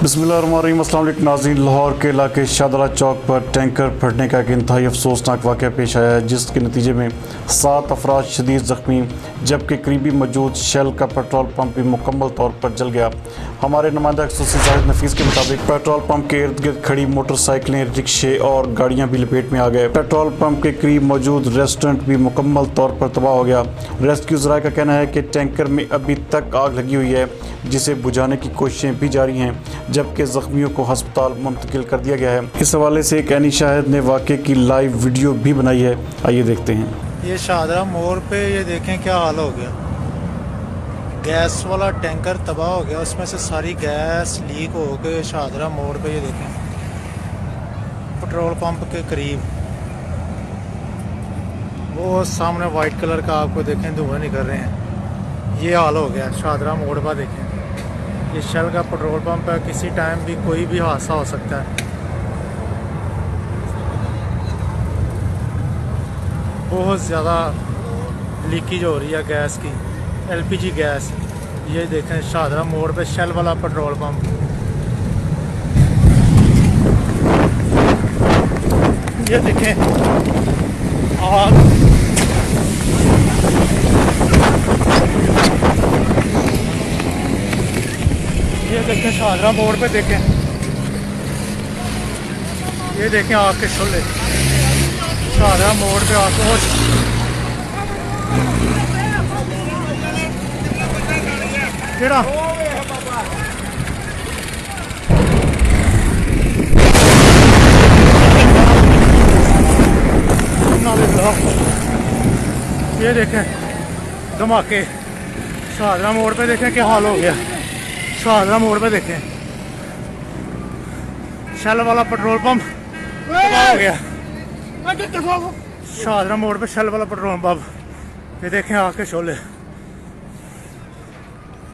बिस्मिल्लाहिर्रहमानिर्रहीम। अस्सलाम वालेकुम नाज़रीन। लाहौर के इलाके शाहदरा चौक पर टैंकर फटने का एक इंतहाई अफसोसनाक वाक़या पेश आया है, जिसके नतीजे में 7 अफराद शदीद ज़ख्मी, जबकि करीबी मौजूद शेल का पेट्रोल पंप भी मुकम्मल तौर पर जल गया। हमारे नुमाइंदा एक्सक्लूसिव जाहिद नफीस के मुताबिक पेट्रोल पंप के इर्द गिर्द खड़ी मोटरसाइकिलें, रिक्शे और गाड़ियाँ भी लपेट में आ गए। पेट्रोल पंप के करीब मौजूद रेस्टोरेंट भी मुकम्मल तौर पर तबाह हो गया। रेस्क्यू ज़राए का कहना है कि टैंकर में अभी तक आग लगी हुई है, जिसे बुझाने की कोशिशें भी जारी हैं, जबकि ज़ख्मियों को अस्पताल मुंतकिल कर दिया गया है। इस हवाले से एक ऐनी शाहिद ने वाक़े की लाइव वीडियो भी बनाई है, आइए देखते हैं। ये शाहदरा मोड़ पे ये देखें क्या हाल हो गया। गैस वाला टैंकर तबाह हो गया, उसमें से सारी गैस लीक हो गई। शाहदरा मोड़ पे ये देखें, पेट्रोल पंप के करीब वो सामने वाइट कलर का आपको देखें धुआं निकल रहे हैं। ये हाल हो गया शाहदरा मोड़ पर। देखें, ये शेल का पेट्रोल पंप है, किसी टाइम भी कोई भी हादसा हो सकता है। बहुत ज़्यादा लीकेज हो रही है गैस की, एलपीजी गैस। ये देखें शाहदरा मोड़ पे शेल वाला पेट्रोल पंप। ये देखें आग, ये देखें शाहदरा मोड़ पे देखें, ये देखें आग के शोले शाहदरा मोड़ पे आग। केड़ा ये देखें धमाके शाहदरा मोड़ पे। देखें क्या हाल हो गया शाहदरा मोड़ पे। देखें शेल वाला पेट्रोल पंप तबाह हो गया। शाहदरा मोड़ पे शेल वाला पेट्रोल पंप। ये देखें आग के शोले।